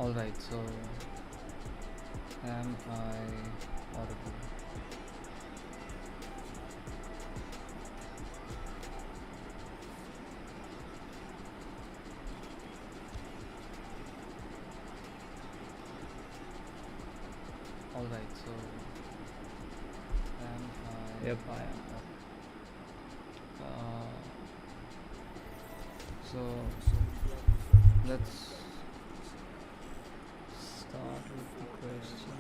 Alright, so am I audible? Alright, so am I? Yep, I am. So let's start with the question.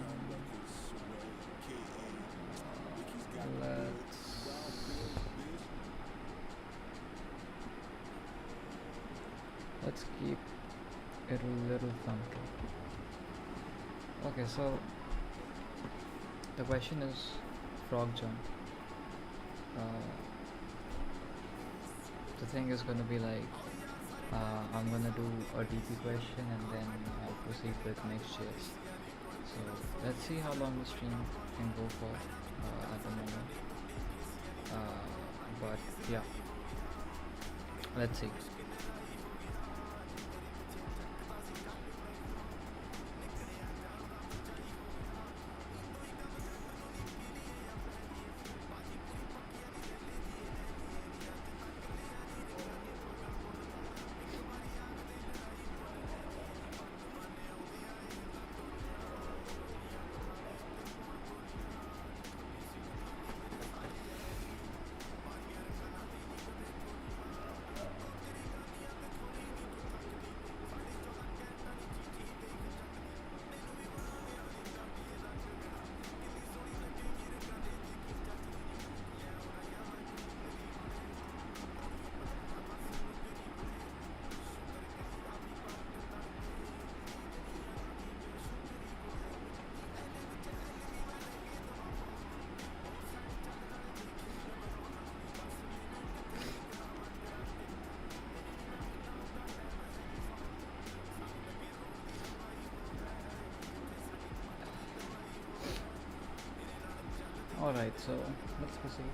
Let's keep it a little funky. Okay, so the question is frog jump. The thing is gonna be like I'm gonna do a DP question and then I'll proceed with Next.js. So let's see how long the stream can go for at the moment. But yeah, let's see. Alright, so let's proceed.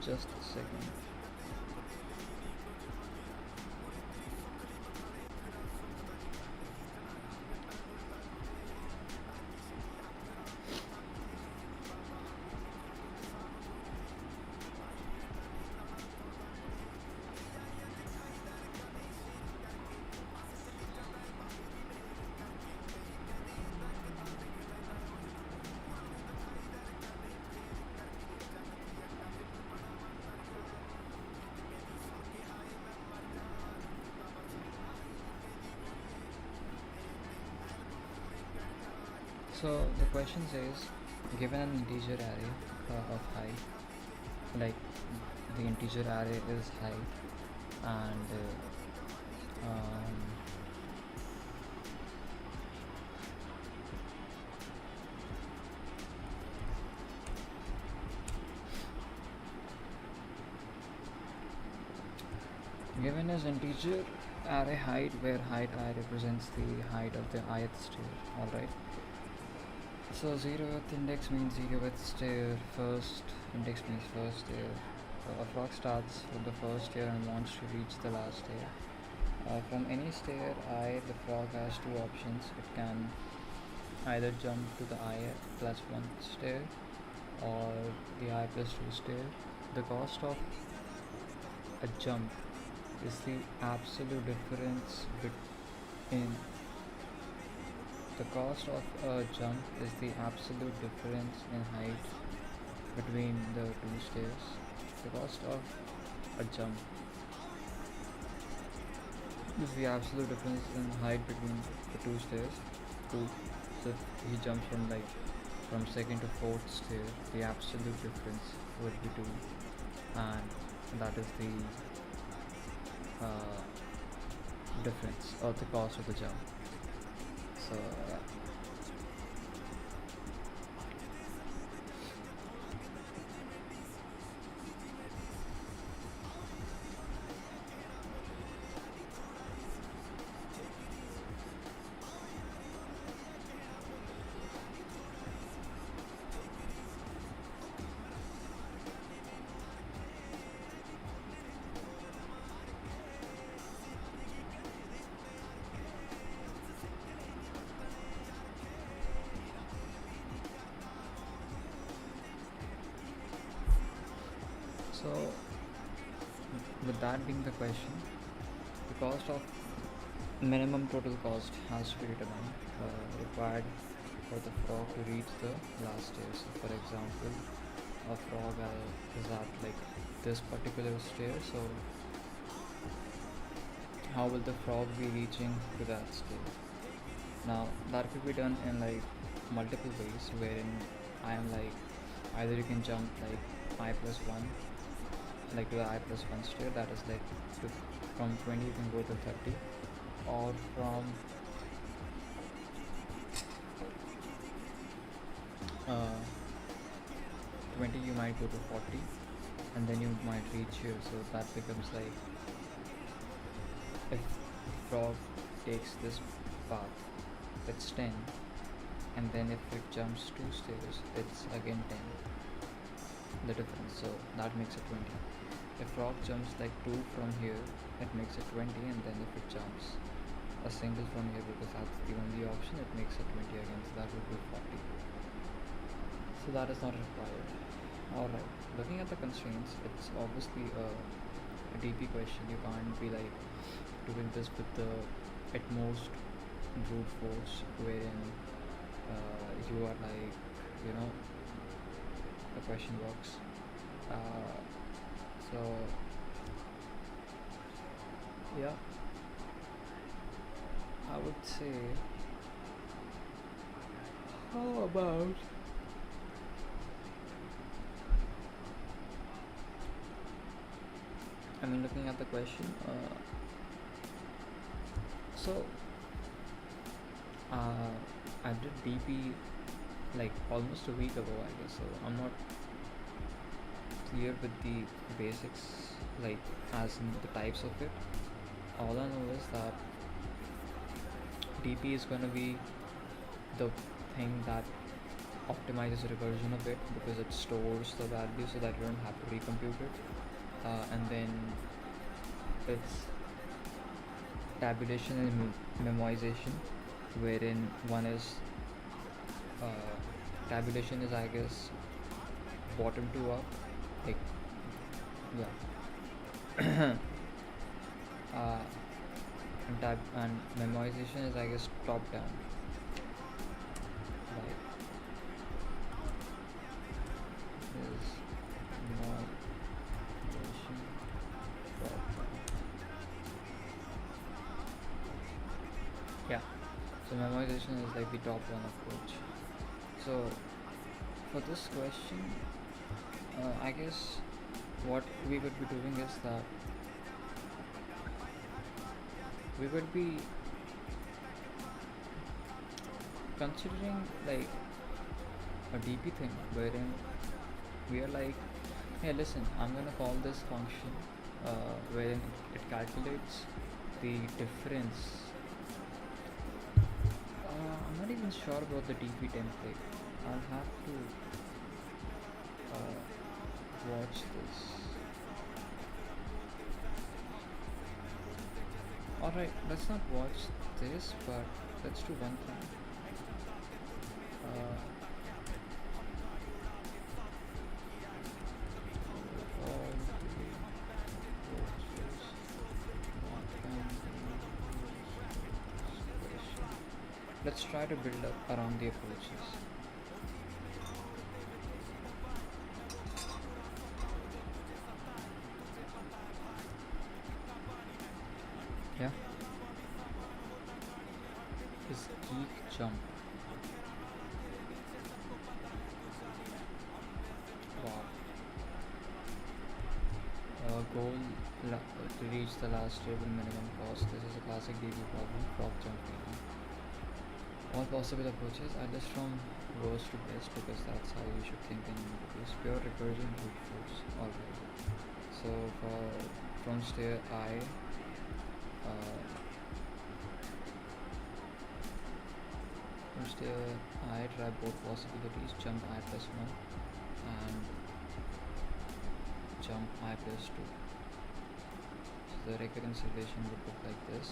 Just a second. So the question says, given an integer array of height, like the integer array is height, and given as integer array height, where height I represents the height of the ith stair. Alright. So 0th index means 0th stair, first index means first stair. So a frog starts with the first stair and wants to reach the last stair. From any stair I, the frog has two options. It can either jump to the I plus 1 stair or the I plus 2 stair. The cost of a jump is the absolute difference between the cost of a jump is the absolute difference in height between the two stairs. The cost of a jump is the absolute difference in height between the two stairs. So if he jumps from second to fourth stair, the absolute difference would be 2, and that is the difference or the cost of the jump. So yeah. So with that being the question, the cost of minimum total cost has to be determined, required for the frog to reach the last stair. So for example, a frog is at like this particular stair, so how will the frog be reaching to that stair? Now that could be done in like multiple ways, wherein I am like either you can jump like I plus 1, like to the I plus 1 stair, that is like to, from 20 you can go to 30, or from 20 you might go to 40, and then you might reach here. So that becomes like, if frog takes this path, it's 10, and then if it jumps 2 stairs, it's again 10, the difference, so that makes it 20. If frog jumps like 2 from here, it makes it 20, and then if it jumps a single from here, because that's the only option, it makes it 20 again, so that would be 40. So that is not required. Alright, looking at the constraints, it's obviously a DP question. You can't be like doing this with the at most brute force, wherein you are like, the question works. So yeah, I would say, how about looking at the question, so I did DP like almost a week ago, I guess, so I'm not clear with the basics, like as in the types of it. All I know is that DP is going to be the thing that optimizes recursion a bit, because it stores the value so that you don't have to recompute it, and then it's tabulation and memoization, wherein one is tabulation is, I guess, bottom to up, like, yeah. And memoization is, I guess, top down, right? Is memoization top down. Yeah, so memoization is like the top down approach. So for this question, I guess what we would be doing is that we would be considering like a DP thing, wherein we are like, hey, listen, I'm gonna call this function wherein it calculates the difference. I'm not even sure about the DP template. I'll have to watch this. Alright, let's not watch this, but let's do one thing. Let's try to build up around the approaches. Yeah. Is geek jump. Wow. Goal to reach the last stable minimum cost. This is a classic DB problem. Frog jump failure. All possible approaches are list from worst to best, because that's how you should think in interface. Pure recursion, brute force. Alright. So from stair I, try both possibilities, jump I plus 1 and jump I plus 2. So the recurrence relation would look like this.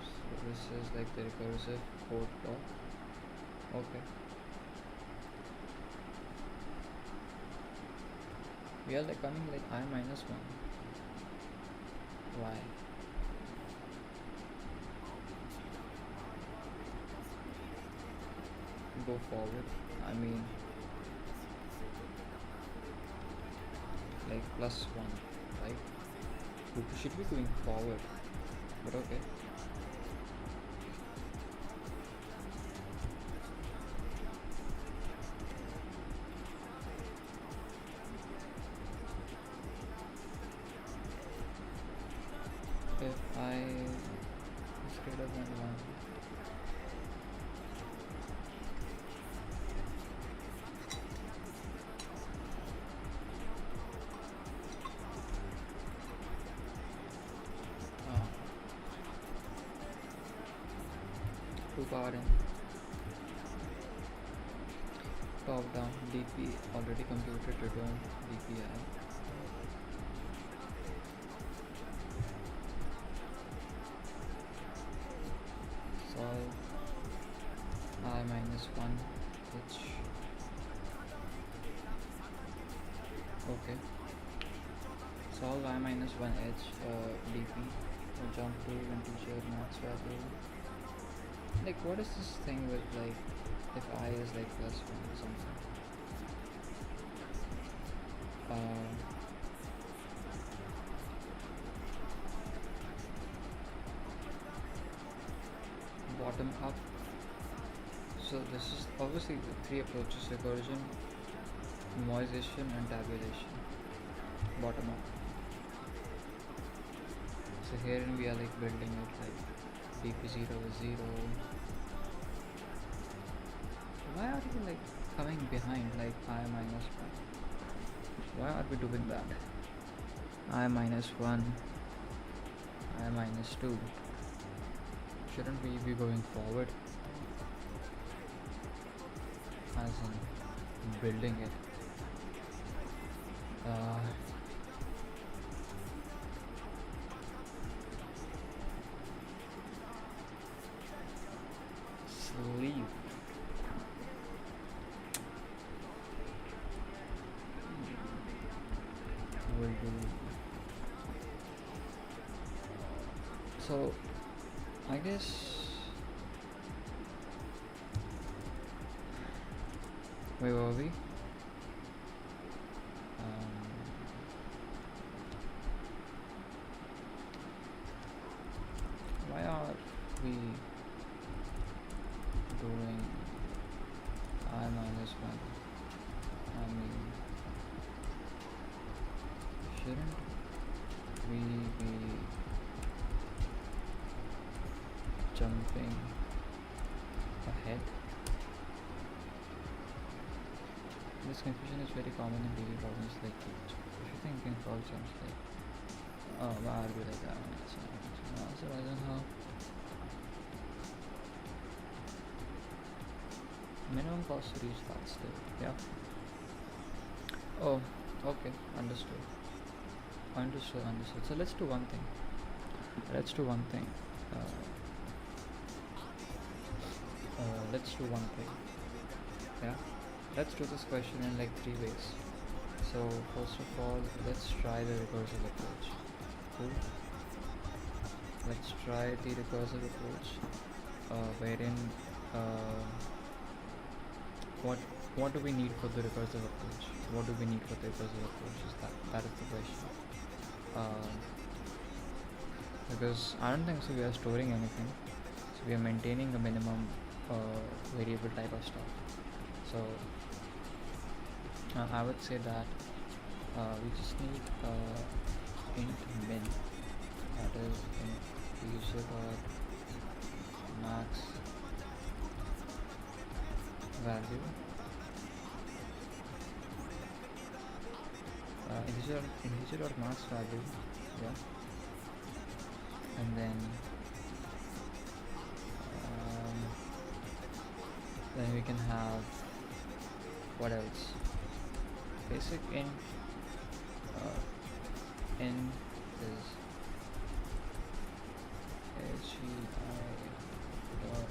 So this is like the recursive code block. Okay. We are like coming like I minus 1. Why? Go forward. I mean, like plus 1, right? We should be going forward, but okay. If I is greater than 1, uh, 2 power n, top down, dp already computed, return dpi. Solve I minus 1 h. Okay. Solve I minus 1 h dp. Jump to integer max value. Like, what is this thing with like if I is like plus 1 or something? Bottom up. So this is obviously the 3 approaches: recursion, memoization and tabulation. Bottom up. So herein we are like building it like dp0 is 0. Why are we like coming behind like I minus 1? Why are we doing that? I minus 1, I minus 2. Shouldn't we be going forward? As in building it. Sleep. Will do. So I guess where were we? Why are we doing I minus 1? I mean, shouldn't we be jumping ahead? This confusion is very common in daily problems like this. If you think you can solve jumps like, oh, why are we like that? So I don't know. Minimum cost to reach that state. Yeah. Oh, okay. Understood. Understood. So let's do one thing. Let's do one thing. Yeah. Let's do this question in like 3 ways. So first of all, let's try the recursive approach. Cool. Let's try the recursive approach, wherein what do we need for the recursive approach? What do we need for the recursive approach? That is the question. Because I don't think so we are storing anything. So we are maintaining a minimum variable type of stuff. So I would say that we just need int min, that is integer dot max value, integer dot max value, yeah, and then we can have what else? Basic int n is hei dot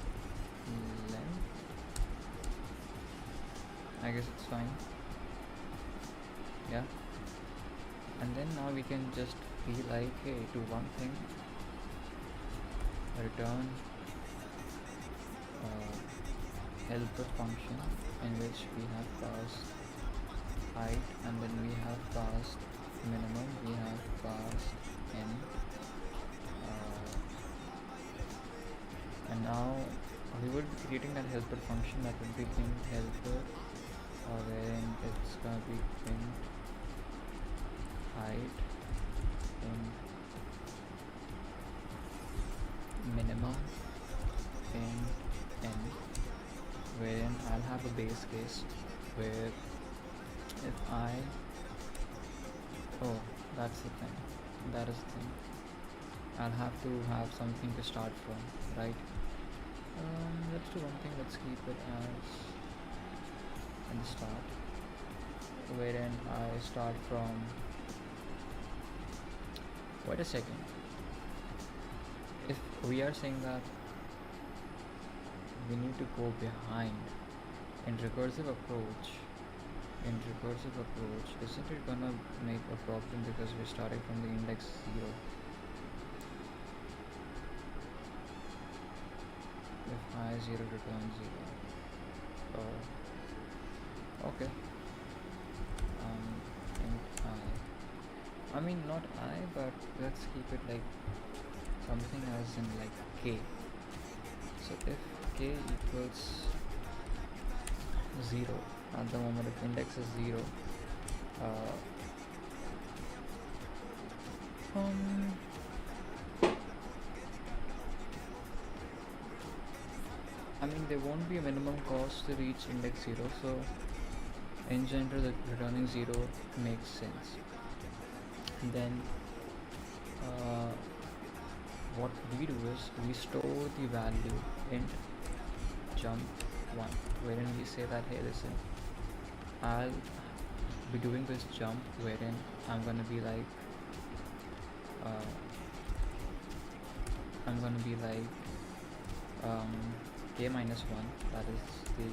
length. I guess it's fine. Yeah. And then now we can just be like, hey, do one thing, return helper function in which we have passed height, and then we have passed minimum, we have passed n, and now we would be creating that helper function that would be int helper, wherein it's gonna be int height, int minimum, int n, wherein I'll have a base case where if that's the thing, that is the thing, I'll have to have something to start from, right? Let's do one thing, let's keep it as in the start, wherein I start from, wait a second, if we are saying that we need to go behind in recursive approach, isn't it gonna make a problem because we're starting from the index 0? If I0 returns 0. Oh, okay. Int I mean not I, but let's keep it like something as in like k. So if k equals 0 at the moment, if index is 0, I mean there won't be a minimum cost to reach index 0, so in general the returning 0 makes sense. And then what we do is we store the value int jump 1, wherein we say that, hey listen, I'll be doing this jump wherein I'm gonna be like k minus 1, that is the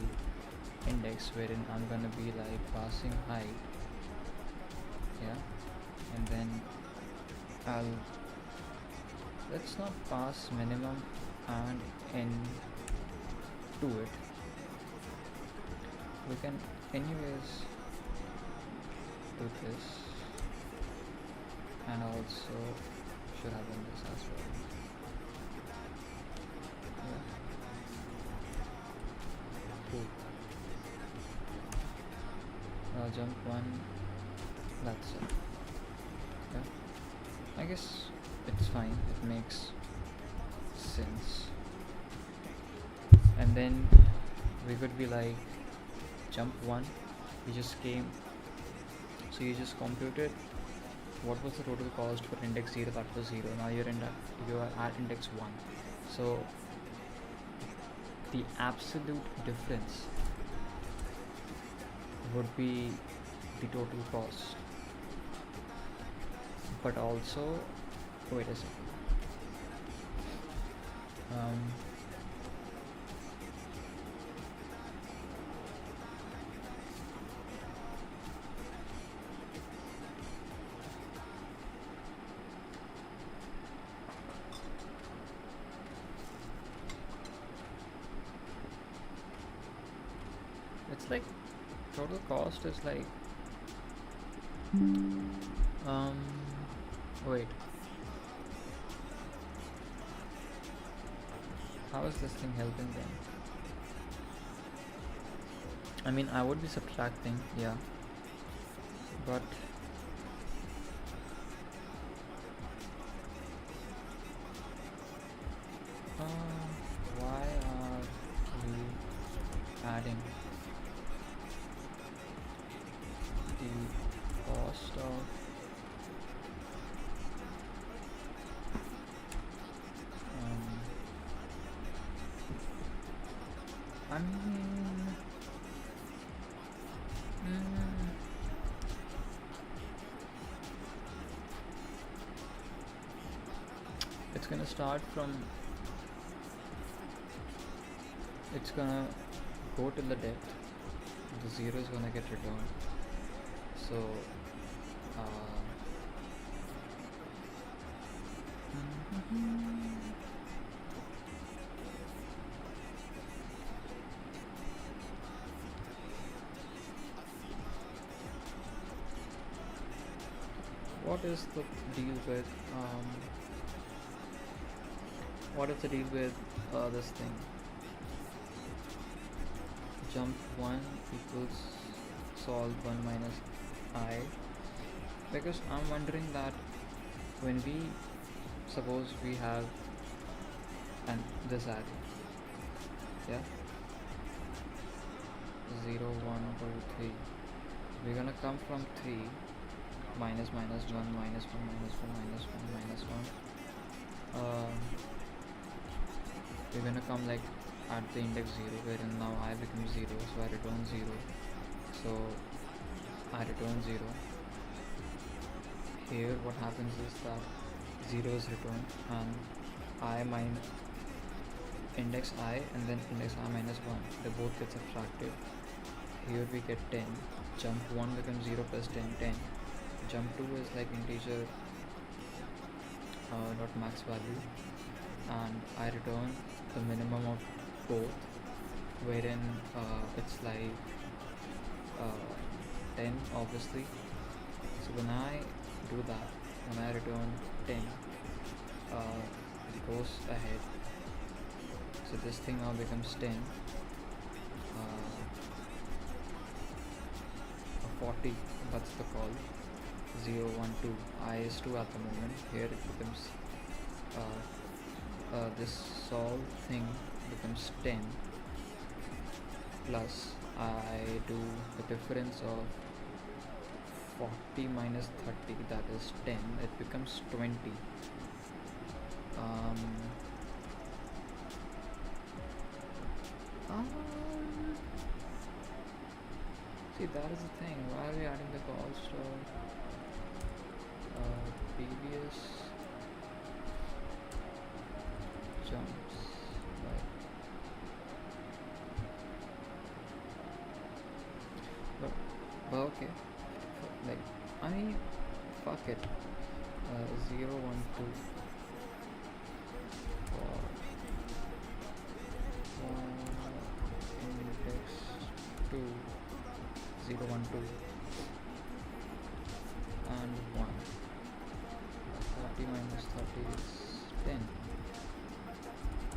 index, wherein I'm gonna be like passing height, yeah, and then let's not pass minimum and n to it. We can anyways do this, and also should have done this as well. Yeah. Cool. Jump 1, that's it. Yeah, I guess it's fine, it makes sense. And then we could be like jump 1, you just came, so you just computed what was the total cost for index 0, that was 0, now you are at index 1, so the absolute difference would be the total cost, but also, wait a second, it's like total cost is like wait, how is this thing helping them? I mean I would be subtracting, yeah, but why are we adding the cost of I mean it's gonna start from, it's gonna go to the depth, the 0 is gonna get returned, so What is the deal with what is the deal with this thing? Jump 1 equals solve 1 minus I, because I'm wondering that when we suppose we have this array, yeah, 0 1 2 3, we're gonna come from 3 minus minus 1 minus 1 minus 1 minus 1 minus 1, we're gonna come like at the index 0, wherein now I becomes 0, so I return 0, so I return 0. Here what happens is that 0 is returned and I minus index I and then index I minus 1, they both get subtracted. Here we get 10, jump 1 becomes 0 plus 10, 10. Jump 2 is like integer dot max value, and I return the minimum of both, wherein it's like 10 obviously. So when I do that, when I return 10, it goes ahead, so this thing now becomes 10, 40, that's the call. 0 1 2, I is 2 at the moment. Here it becomes this solve thing becomes 10 plus I do the difference of 40 minus 30, that is 10, it becomes 20. See, that is the thing. Why are we adding the calls to previous jumps? Like, but okay. Like, I mean, fuck it. 0 1 2 for index 2, 0 1 2 and 1. 40 minus 30 is 10,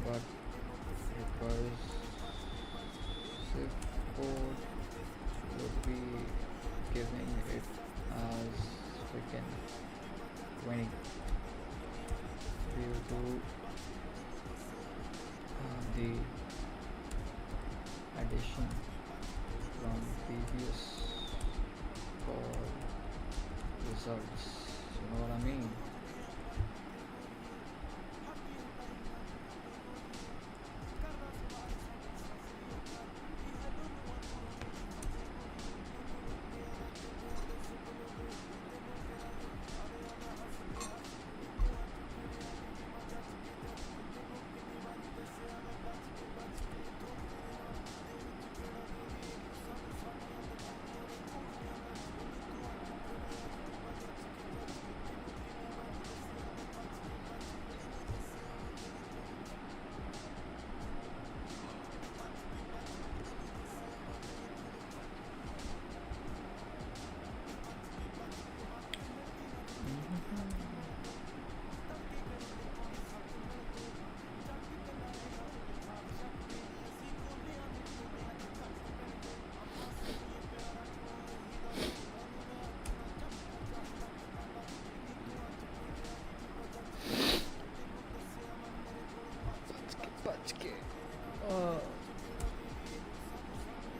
but recursive code would be giving it as freaking 20 due to the addition from previous call results. You know what I mean?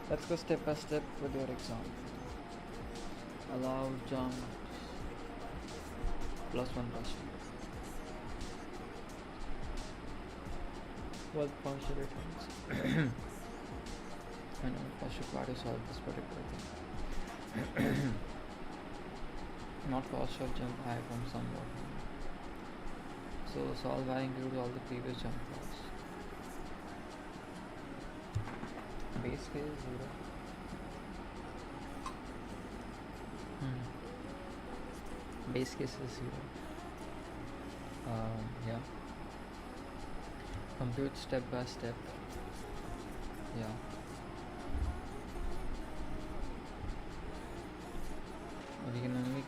Let's go step by step with your example. Allow jump plus 1 partial. What partial returns? I know partial part to solve this particular thing. Not partial jump I from somewhat. So solve I includes all the previous jump calls. Base case is 0. Base case is 0. Yeah, compute step by step. Yeah, we can only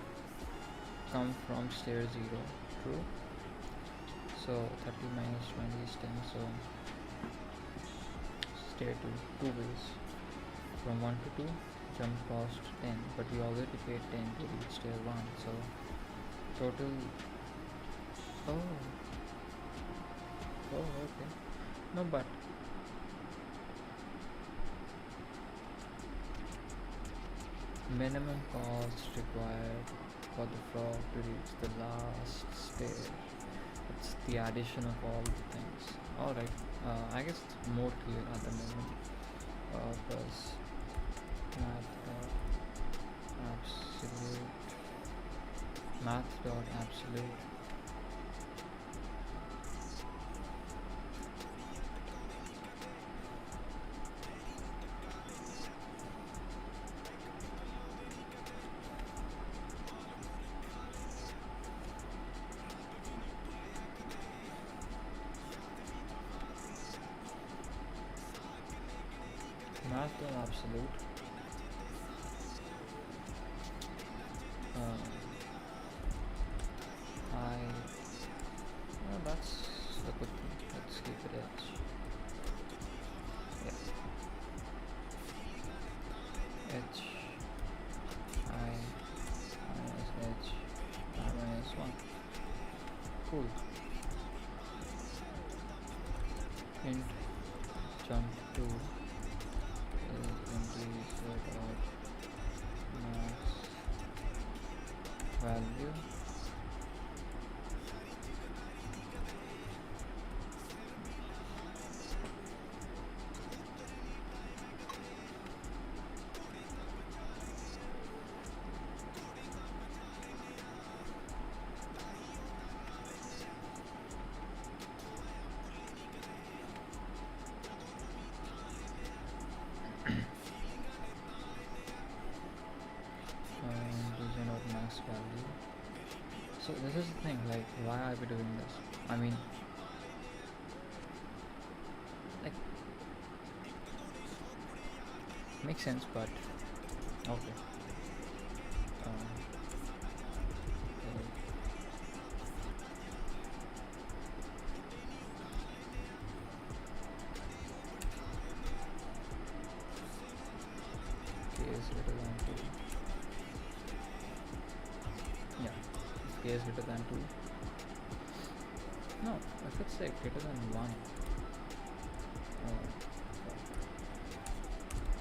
come from stair 0. True. So 30 minus 20 is 10. So stair 2, two ways. From 1 to 2, jump cost 10, but we already paid 10 to reach stair 1. So total. Oh, oh, okay. No, but minimum cost required for the frog to reach the last stair. It's the addition of all the things. Alright, I guess it's more clear at the moment. Plus math dot absolute, math dot absolute. Math dot absolute. That's a good thing. Let's keep it edge. Yeah. H I minus H I minus 1. Cool. Int jump to is integer dot max value. Region of max value. So this is the thing, like, why are we doing this? I mean, like, makes sense, but okay. K is greater than 2. Yeah, if K is greater than 2. No, if it's like greater than 1.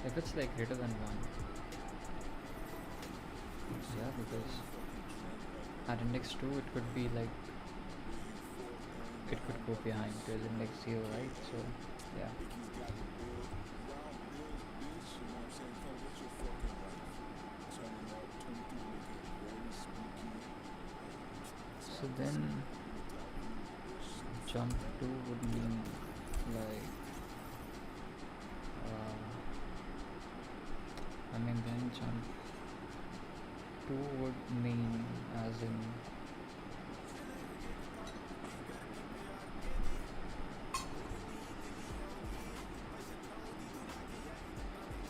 If it's like greater than 1. Yeah, because at index 2 it could be like, it could go behind because index 0, right? So yeah. So then jump 2 would mean like I mean then jump 2 would mean as in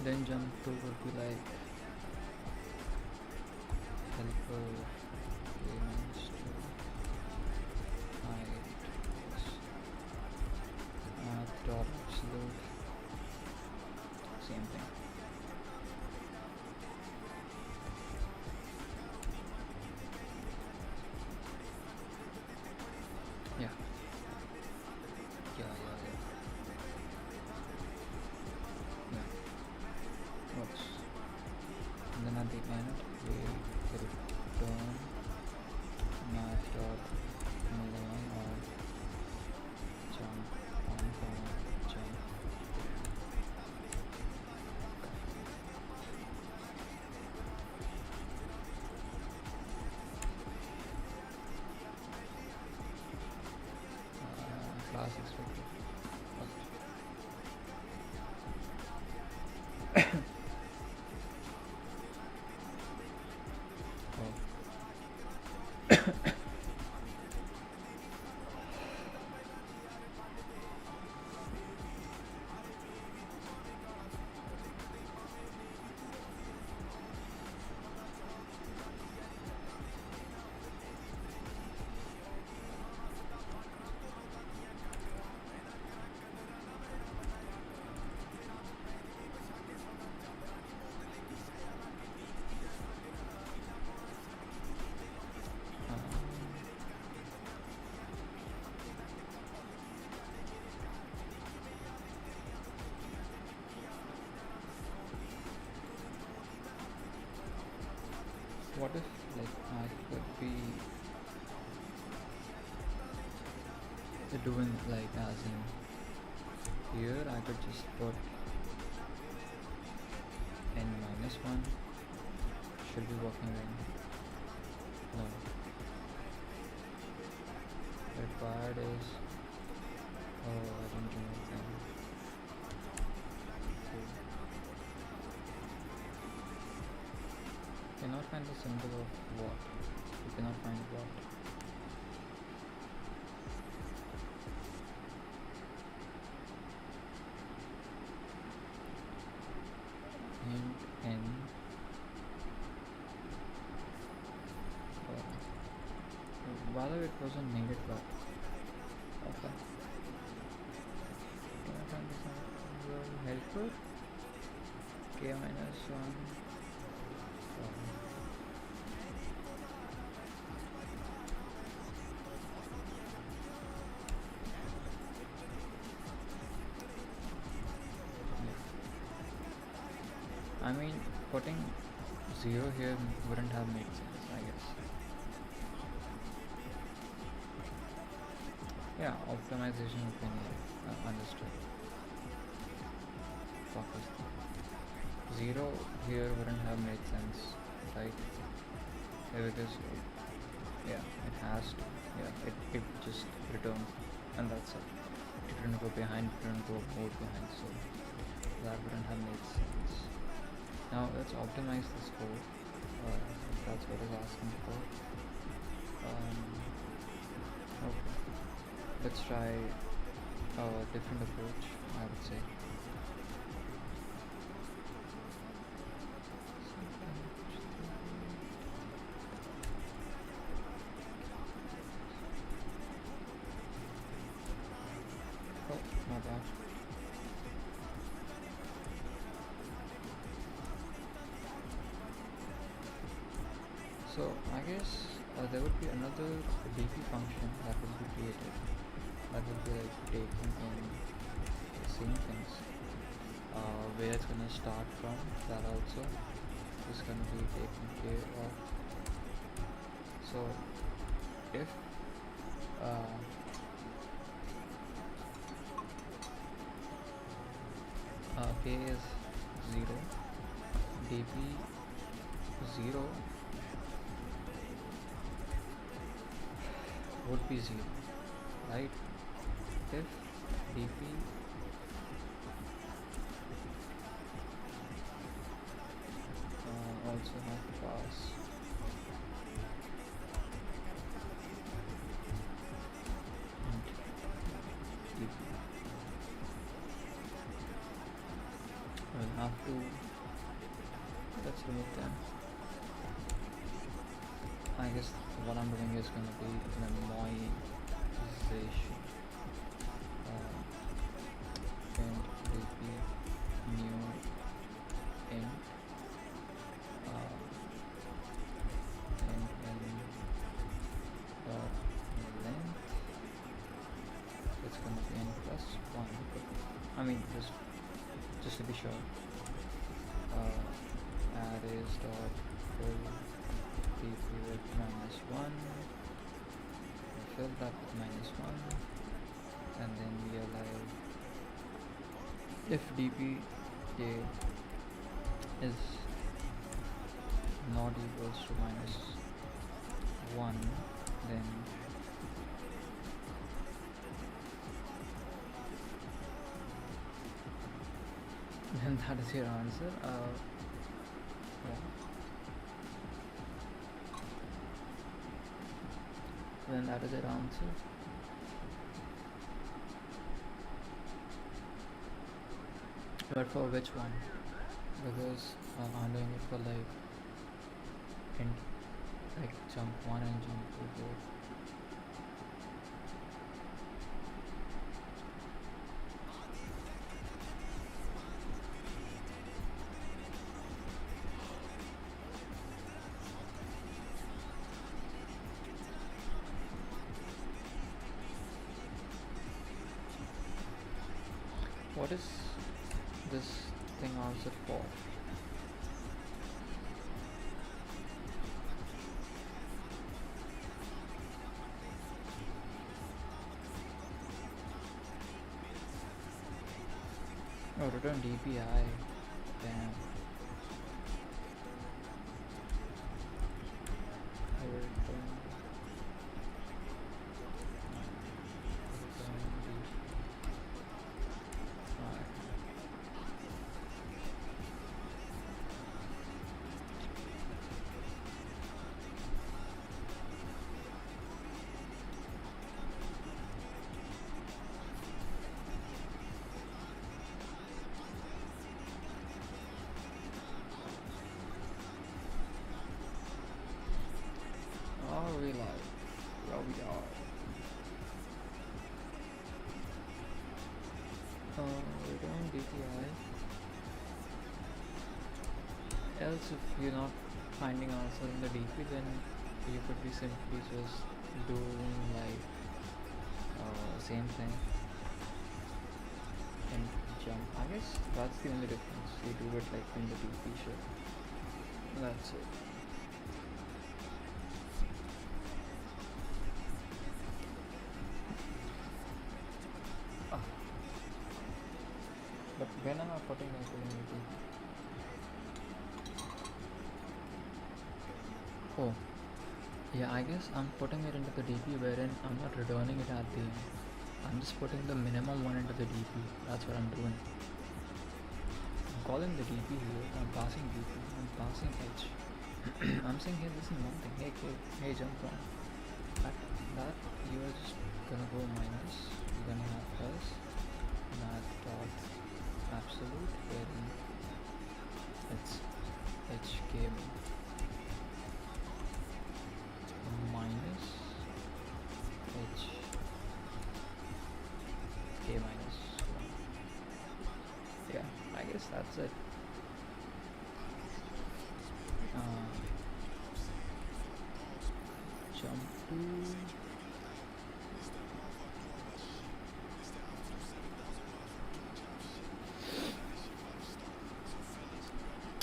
then jump 2 would be like helper payments to height dot absolute, same thing. Yeah. Works. And then at the end we return like I could be doing like as in here I could just put n-1 should be working then. No, required is, oh I didn't do anything. Cool. Cannot find the symbol of what? You cannot find what? N by the way it wasn't needed but okay. Can I find this helper? K-1 I mean, putting 0 here wouldn't have made sense, I guess. Yeah, optimization would be needed. Understood. Focus. 0 here wouldn't have made sense, right? Because, yeah, it has to. Yeah, it just returned, and that's it. It didn't go behind, it didn't go more behind, so that wouldn't have made sense. Now let's optimize this code. That's what it's asking for. Okay. Let's try a different approach, I would say. Oh, not bad. So I guess there would be another dp function that will be created that will be like taking in the same things where it's gonna start from. That also is gonna be taken care of. So if k is 0, dp 0 would be 0, right? If dp also have to pass dp, we'll have to, let's remove them. I guess what I'm doing is going to be memoization. Int dp new int length. It's going to be n plus 1. I mean just to be sure. Arrays dot fill dp with -1. Fill that with -1, and then we allow if dp is not equals to -1, then that is your answer. Yeah. Then that is your answer. But for which one? Because I'm doing it for like jump 1 and jump 2 both. What is this thing answer for? Oh, return DPI. Damn. I will return Are we live? Yeah, we are. Return DPI. Else, if you're not finding answer in the DP, then you could be simply just doing like same thing and jump. I guess that's the only difference. You do it like in the DP shit. That's it. But when am I putting it in the DP? Oh, yeah, I guess I'm putting it into the DP wherein I'm not returning it at the end. I'm just putting the minimum one into the DP. That's what I'm doing. I'm calling the DP here. I'm passing DP. I'm passing H. I'm saying, hey, listen, one thing. Hey, kid. Hey, jump on. That you are just gonna go minus. You're gonna have plus. Math dot absolute. Wherein it's HK minus H K minus 1. Yeah, I guess that's it. Jump to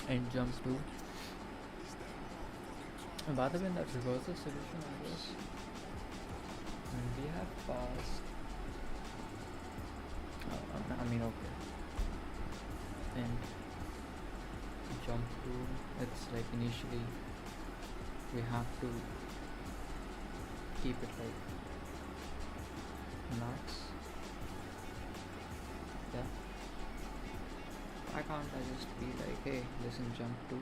and jump to. And by the way, in that reversal solution, I guess we have passed. I mean, okay. And jump to, it's like initially we have to keep it like max. Yeah. Why can't I just be like, hey, listen, jump to.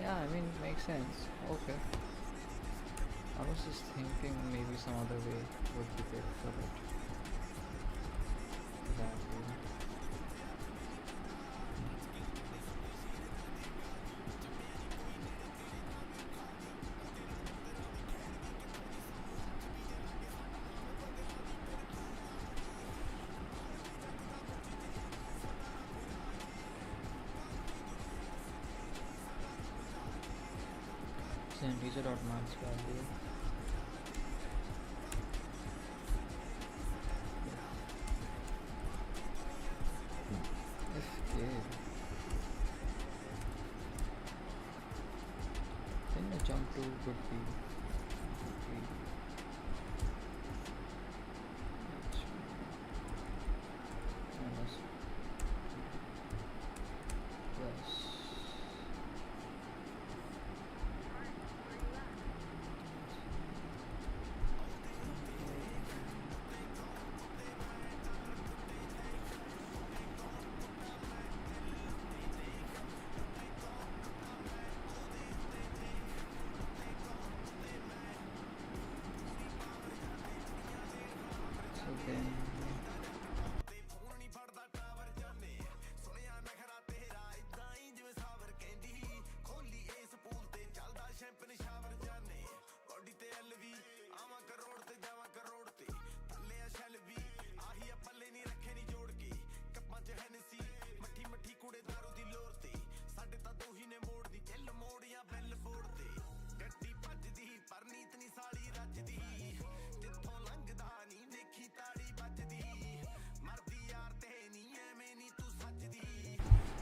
Yeah, I mean, it makes sense. Okay. I was just thinking maybe some other way would be good for it. That way. So integer dot max value. If k, then the jump to would be minus plus so then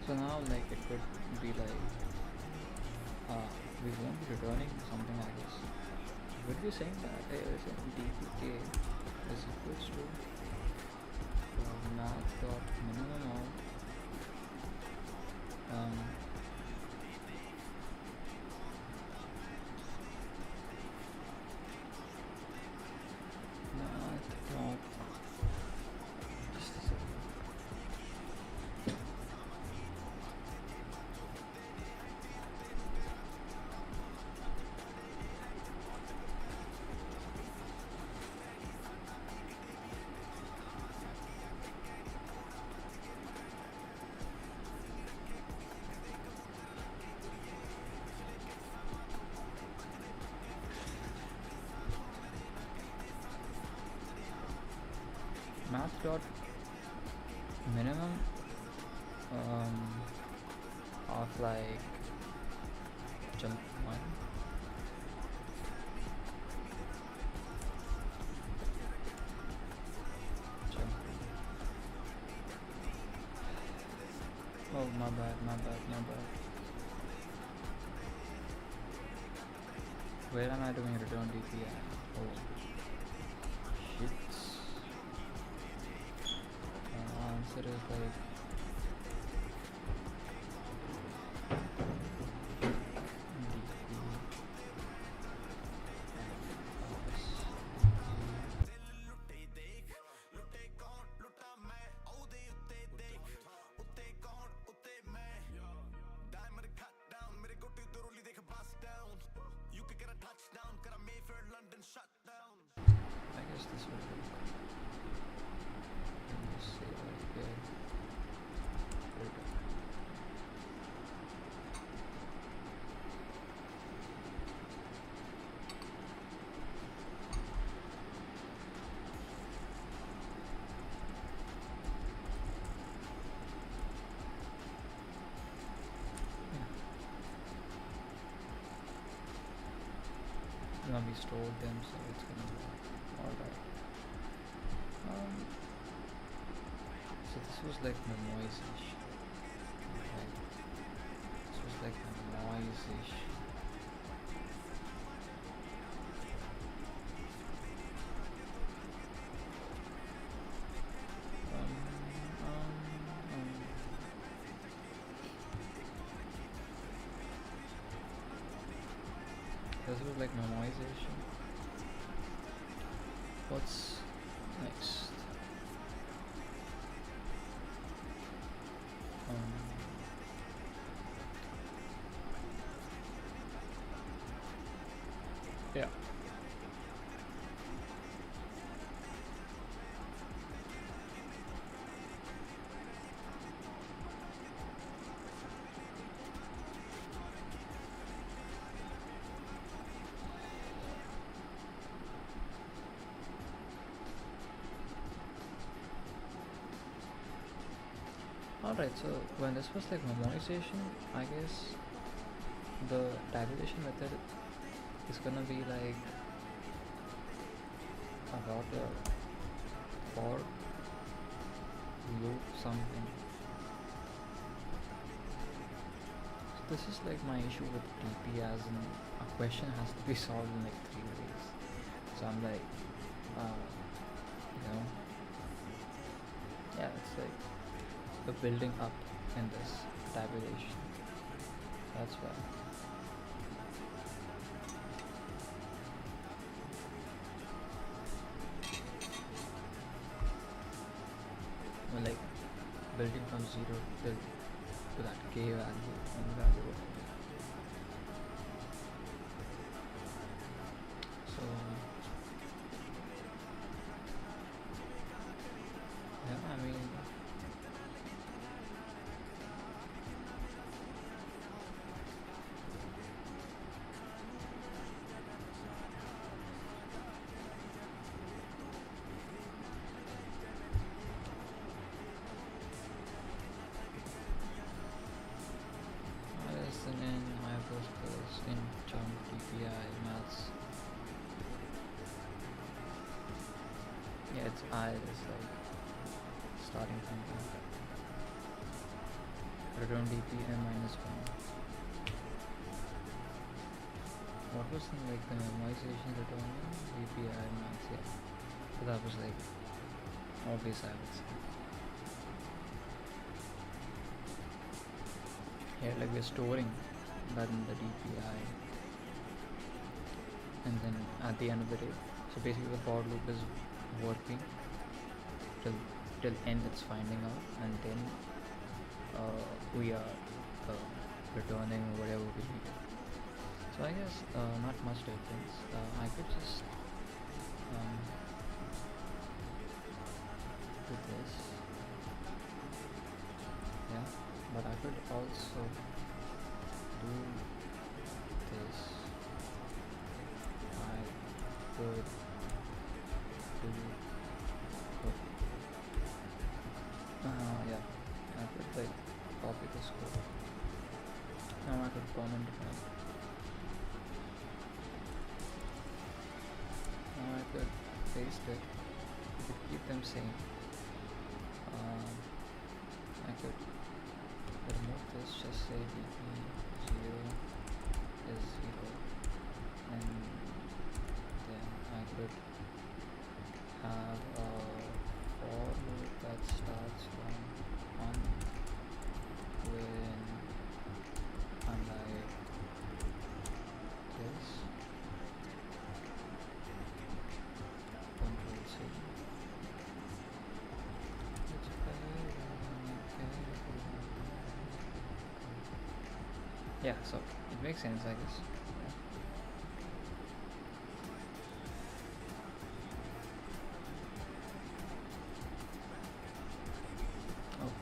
so now like it could be like we won't be returning something like this. Would be saying that dpk is equals to math dot minimum of math dot just a second. Math dot minimum of like jump 1 jump 2. Oh my bad. Where am I doing return dpi? Oh shit. Answer is like I guess this will work. Let me see like here. Now we stored them, so it's gonna be alright. So this was like memoization. Right. This was like memoization. This was like memoization. What's next? Yeah. Alright, so when this was like memoization, I guess the tabulation method is gonna be like about a for loop something. So this is like my issue with DP, as in a question has to be solved in like 3 ways. So I'm like, you know, yeah, it's like the building up in this tabulation. That's why. Well, like building from 0 to that k value and value. So yeah, I mean, in hyperspaces in chunk DPI maths. Yeah, it's I is like starting from there. Return DPI minus 1. What was in like the memorization returning DPI maths? Yeah, so that was like obvious, I would say. Here, like we're storing that in the DPI, and then at the end of the day, so basically the for loop is working till end it's finding out, and then we are returning whatever we need. So I guess not much difference. I could just do this, yeah, but I could also do this. I could do yeah, I could like copy this code. Now I could comment it out. Now I could paste it. I could keep them same. I could remove this, just say dp0 is 0, and then I could have a for loop that starts from 1 when unlike this. Control C. Yeah, so it makes sense, I guess. Yeah. Oh.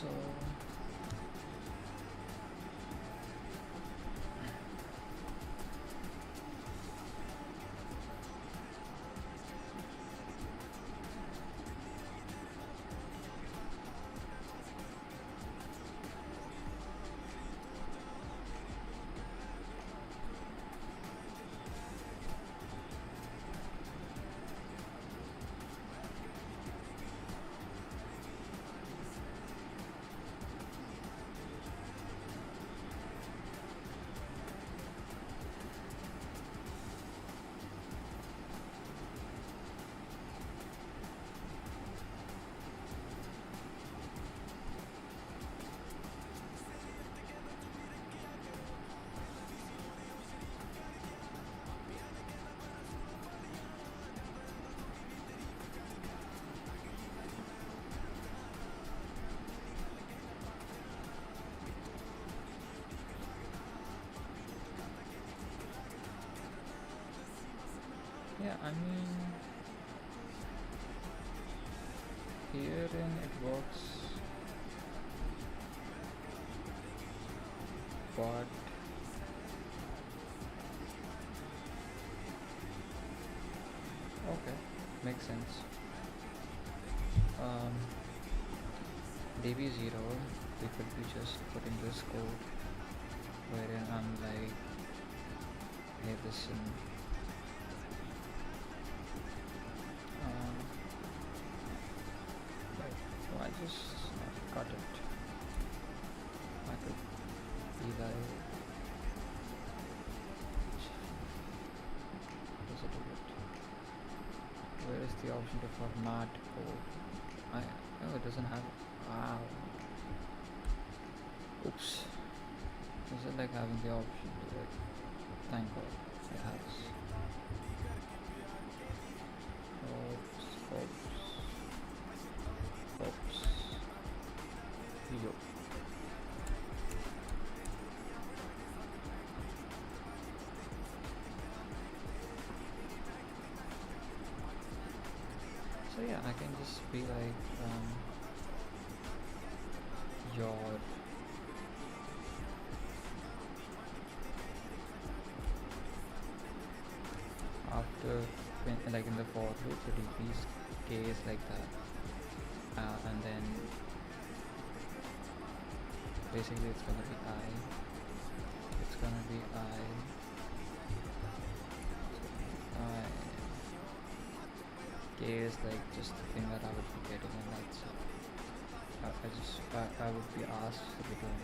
So yeah, I mean, herein it works, but okay, makes sense. db0, we could be just putting this code wherein I'm like pay this in. Wait, so I just cut it. I could be like, does it do it? Where is the option to format code? Oh, it doesn't have it. Wow. Oops. Is it like having the option to like, thank God it has. Oops. Yo. So yeah, I can just be like your after when, like in the for loop the dp's case like that, and then basically it's gonna be I k is like just the thing that I would be getting, and that's it. I would be asked to return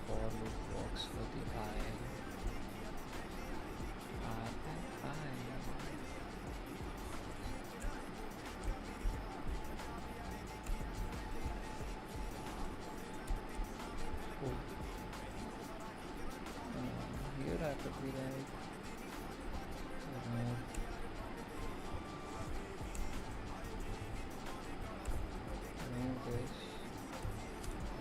for loop works for the I. Cool. Here I could be like remove this,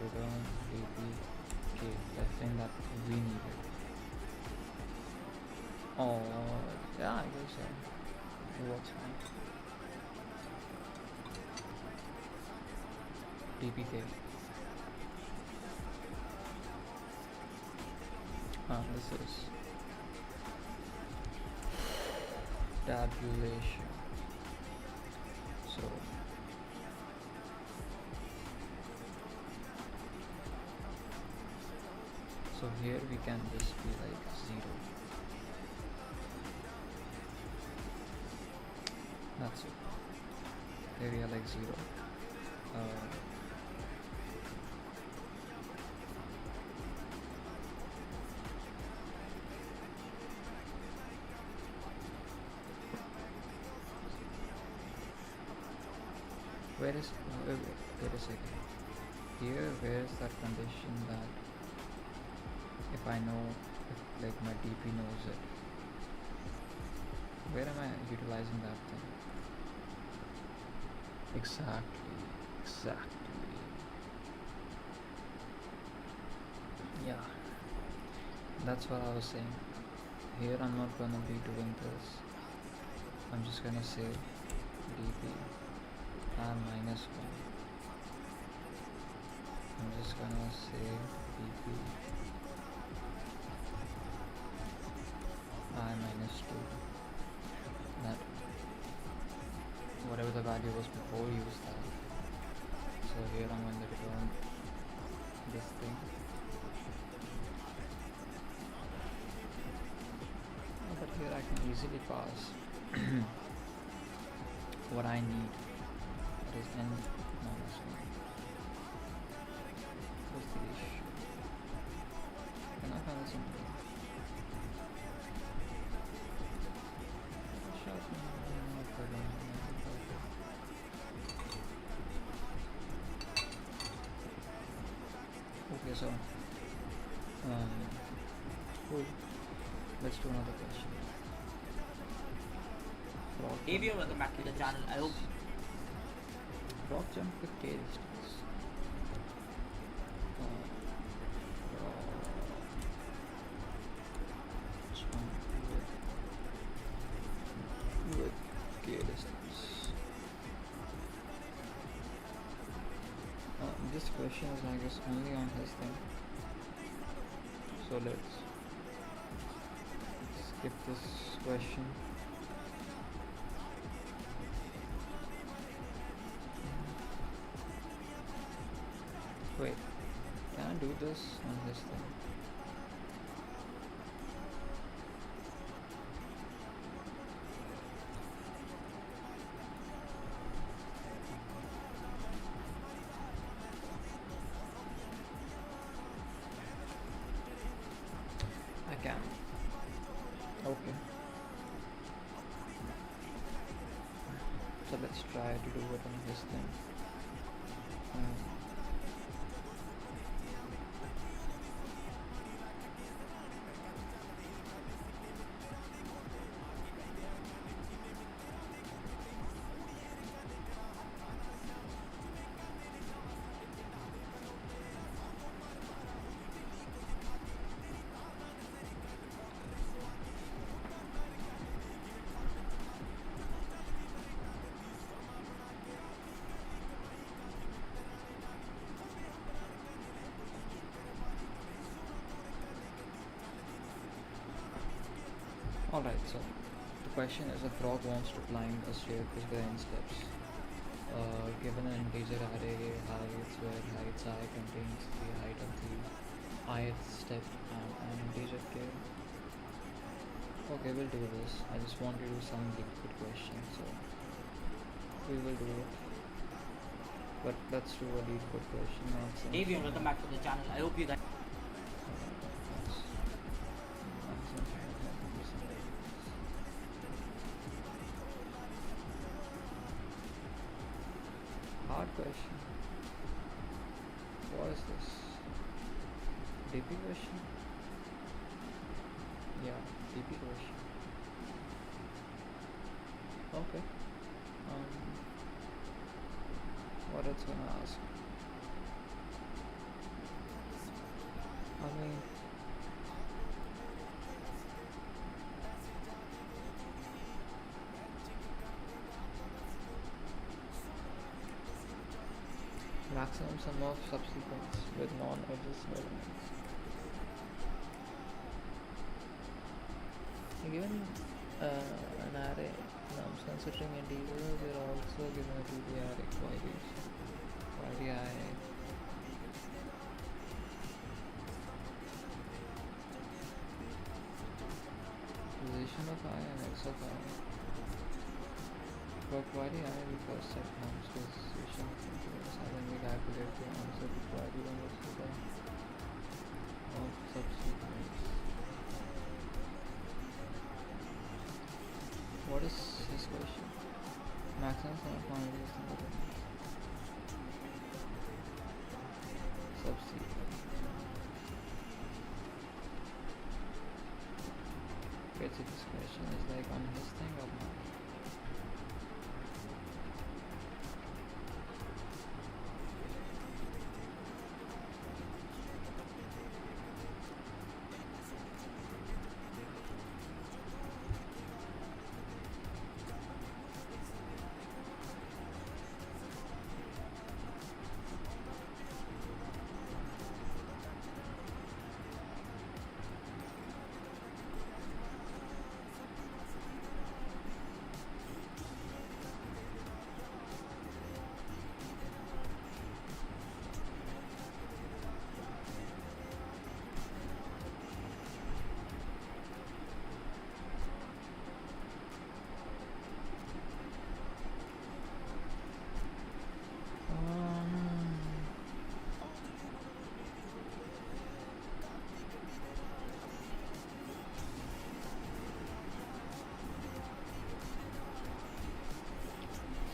return dpk, that thing that we needed. Oh yeah, I guess so. It works fine. dpk. This is tabulation. So here we can just be like 0. That's it. Here we are like 0. Wait a second. Here, where is that condition that if I know, if like my DP knows it, where am I utilizing that thing? Exactly. Yeah, that's what I was saying. Here I'm not gonna be doing this. I'm just gonna say dp r minus 1. I'm just gonna say dp I minus 2. That whatever the value was before, use that. So here I'm going to return this thing. But here I can easily pass what I need, that is n minus 1. What's the issue? Can I find this in okay, so cool. Let's do another question. Hey everyone, welcome back to the channel. I hope Rock jump with K distance. Jump with K distance. This question is, I guess, only on his thing. So let's skip this question. Wait, can I do this on this thing? just try to do it on his thing. Alright, so the question is, a frog wants to climb a staircase with n steps. Given an integer array heights where heights I contains the height of the ith step and an integer k. Okay, we'll do this. I just want to do some liquid question, so we will do it. But let's do a liquid question. Hey everyone, welcome back to the channel. I hope you guys. Hard question. What is this? DP question? Yeah, DP question. Okay. What else gonna ask? I mean, maximum sum of subsequence with non-adjacent elements. Given an array nums considering integers, we are also given a 2D array queries. Query I position of I and x of I. For query I, we first set nums position of integers and then we calculate the answer to query 1 versus I of subsequence. What is his question? Maximum sum of non-adjacent elements. Subsequence. Okay, so this question is like on his thing or not?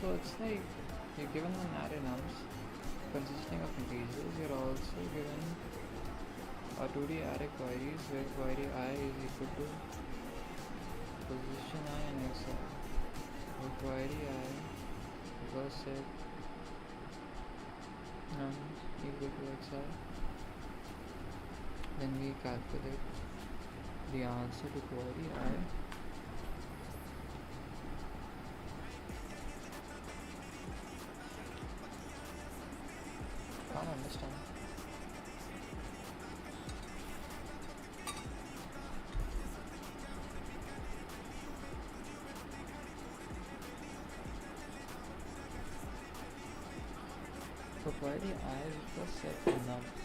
So it's like you're given an array nums consisting of integers. You're also given a 2D array queries where query I is equal to position I and x I. Where query I first set nums equal to x I. Then we calculate the answer to query I. Can't understand. For query I, we first set nums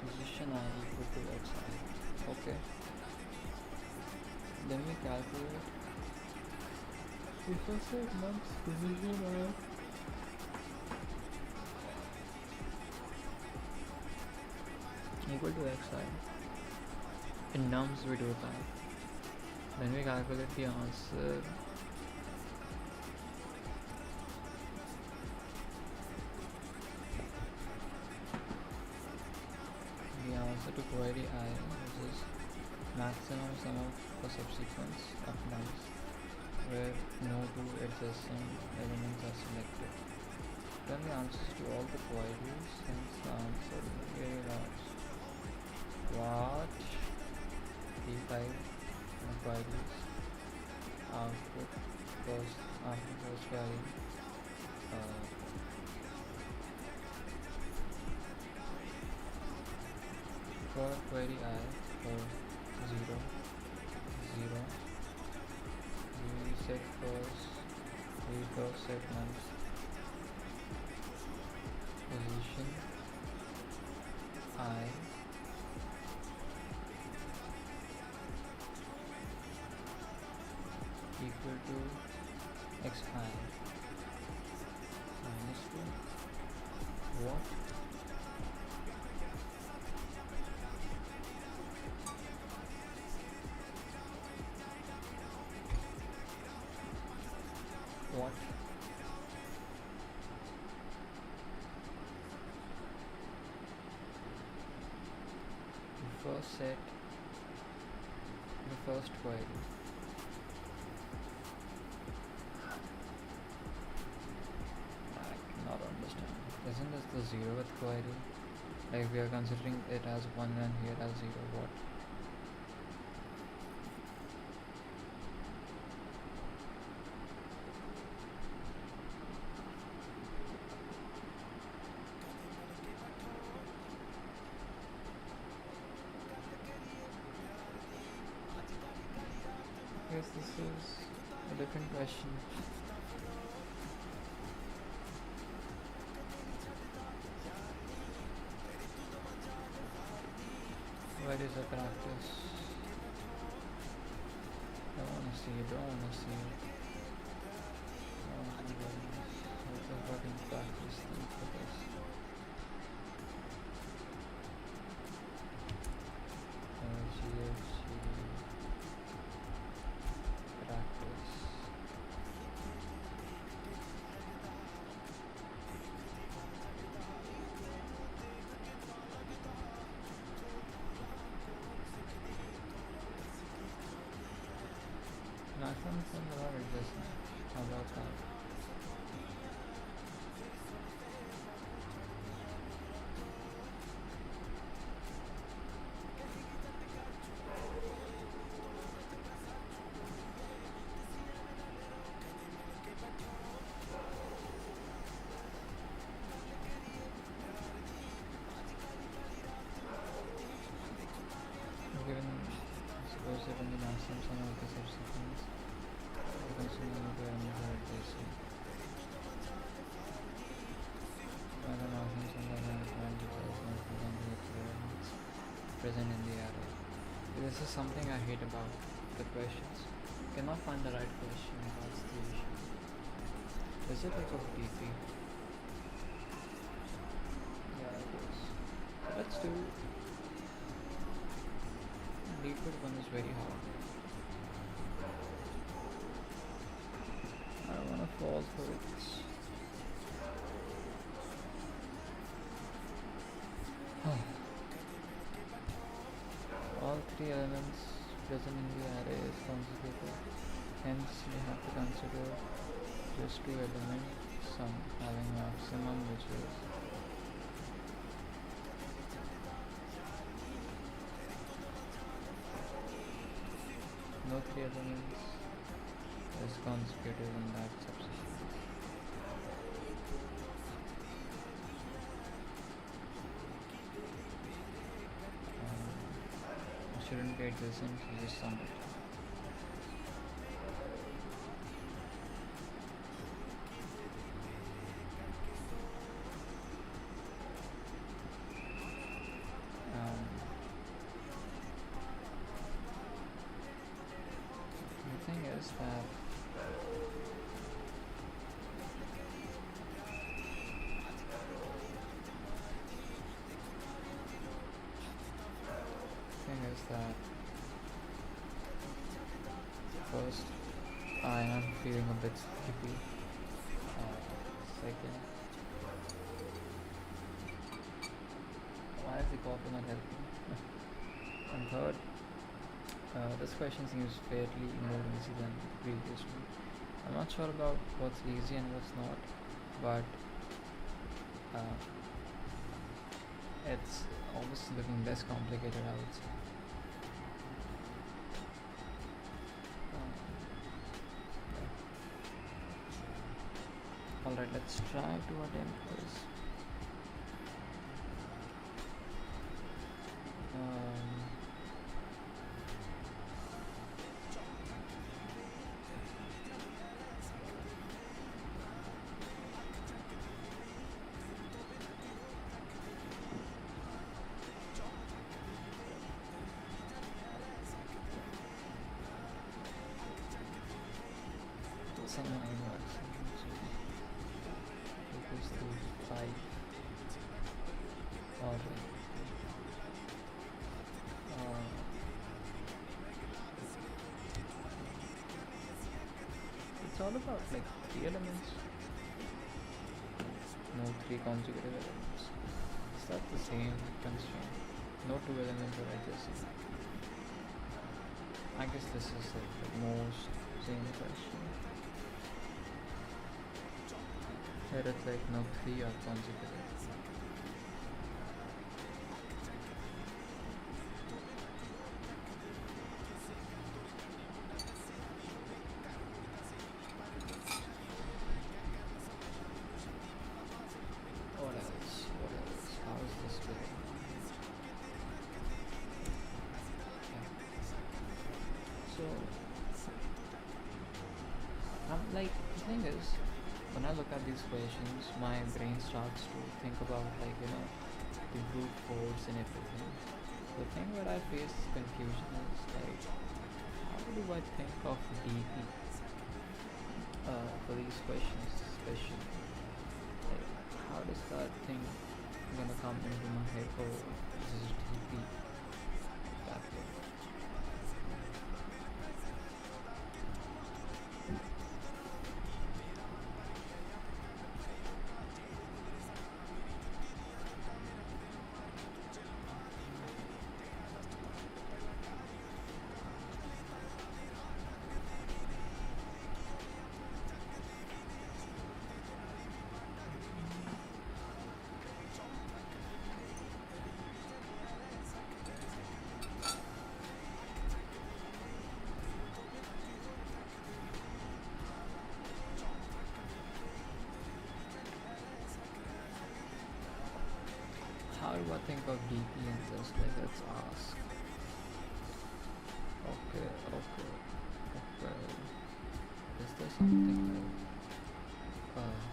position I equal to xi. Okay. Then we calculate. We first set nums position I equal to xi. In nums we do that. Then we calculate the answer answer to query I, which is maximum sum of a subsequence of nums where no two adjacent elements are selected. Then the answers to all the queries, hence the answer will be very large. What? P5 queries, output first after first query. For query I, for 0, 0, we set nums position I equal to x I minus 2. What? What? The first set, the first query. I cannot understand. Isn't this the 0th query? Like we are considering it as 1 and here as 0. What? Yes, this is a different question. Where is the practice? Don't wanna see it, don't wanna see it. Oh my goodness. What's the fucking practice thing for this? GFG practice. Maximum sum without adjustment. How about that? Given, suppose given the maximum sum of the subsequence, the consuming requirements are adjacent. When the maximum sum of the requirement is not present in the requirements present in the array. This is something I hate about the questions. Cannot find the right question, that's the issue. Is it like a DP? Yeah, it is. Let's do liquid one is very hard. I don't wanna fall for it. All three elements present in the array is consecutive. Hence we have to consider just two element sum having maximum, which is no three elements is consecutive in that subsequence. It shouldn't be adjacent, you just sum it. The thing is that first I am feeling a bit sleepy. Second, why is the coffee not helping? And third, this question seems fairly more easy than the previous one. I'm not sure about what's easy and what's not, but uh, it's obviously looking less complicated, I would say. Alright, let's try to attempt this. Someone I know equals to 5. Alright. It's all about like 3 elements. No 3 consecutive elements. Is that the same constraint? No 2 elements are adjacent. I guess this is like the most same question. Here it's like no 3 are consecutive. What else? What else? How is this going? So, I'm like, the thing is, when I look at these questions, my brain starts to think about like, the brute force and everything. The thing where I face confusion is like, how do I think of DP for these questions especially? Like, how does that thing gonna come into my head? Oh, this is DP. That way. How do I think of DP in this? Like, let's ask. Okay. Is there something like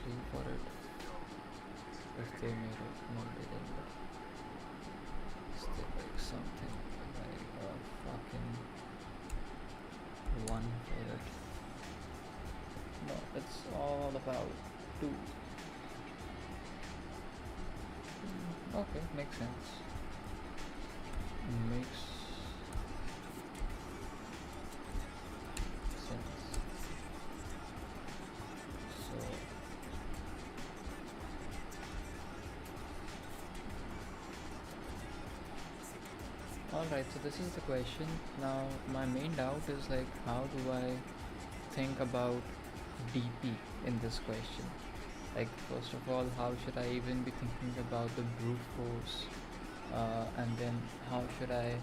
3 for it? If they made it, no, they didn't. Is there like something like fucking 1 for it? No, it's all about 2. Okay, makes sense. Makes sense. So, alright, so this is the question. Now, my main doubt is like, how do I think about DP in this question? Like, first of all, how should I even be thinking about the brute force? And then how should I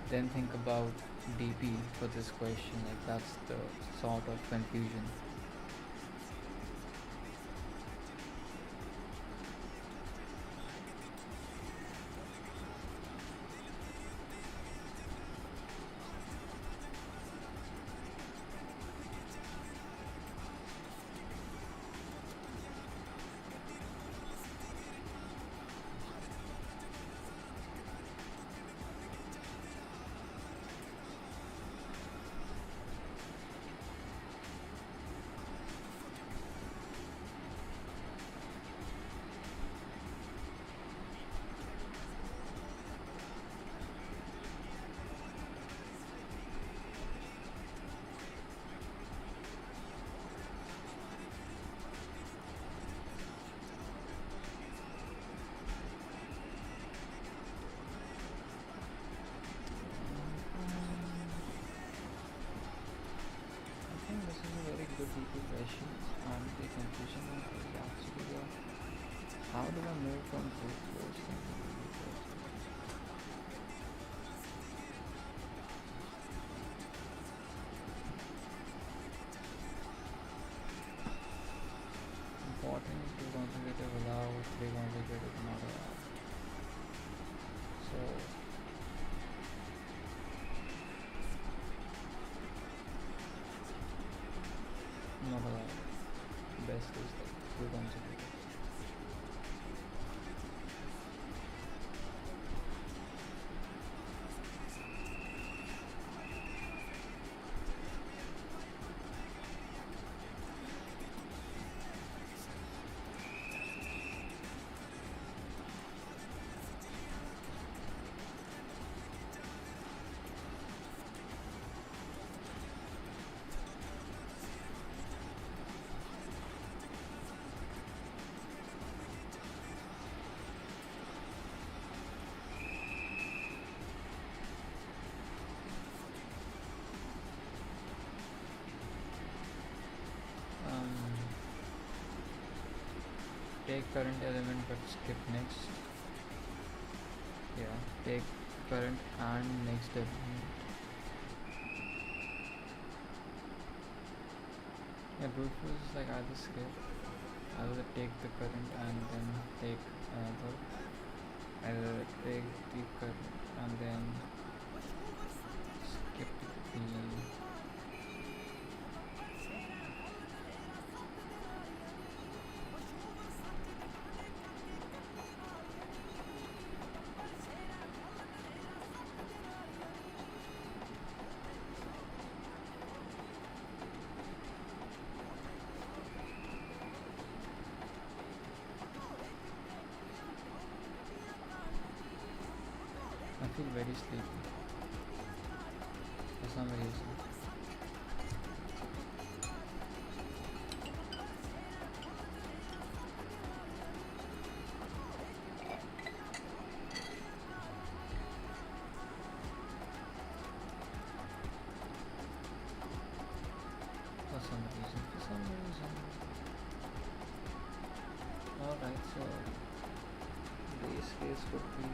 then think about DP for this question? Like, that's the sort of confusion. How do I move from brute force to brute force? Important to consecutive allow, 3 consecutive not allow. So not allowed. Best is like 2 consecutive. Take current element but skip next. Yeah, take current and next element. Yeah, brute force is like either skip, either take the current and then take another, either take the current and then skip the. I feel very sleepy for some reason. For some reason. Alright, so base case would be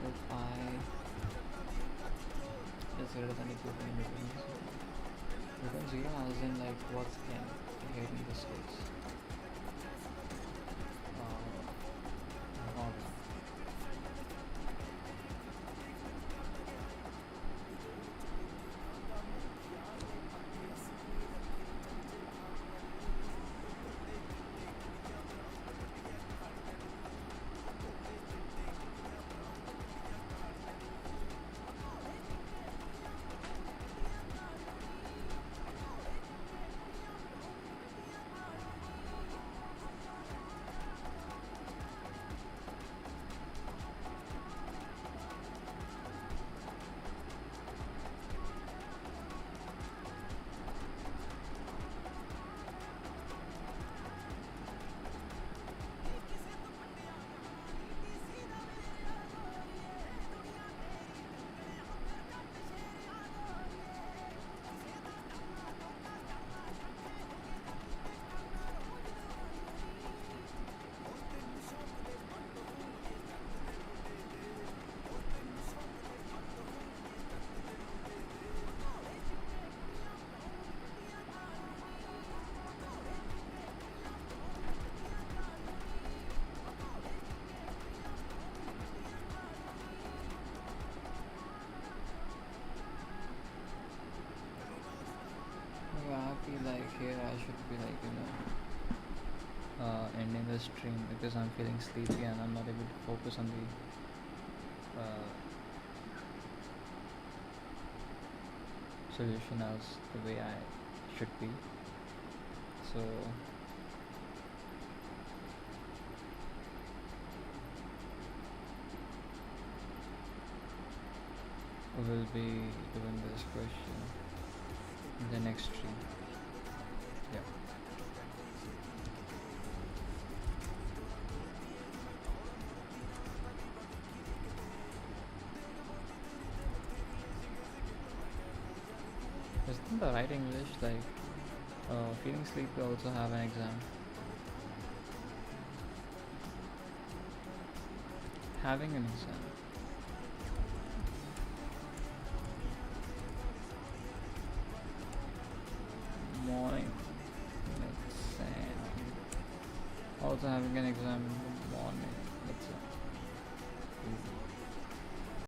if I is greater than equal to return 0. Return 0 as in like what's n here in this case. Alright. I feel like here I should be like, ending the stream because I'm feeling sleepy and I'm not able to focus on the solution as the way I should be. So we'll be doing this question in the next stream. Yeah. Isn't the right English like feeling sleepy also have an exam? having an exam. Morning exam. Also having an exam.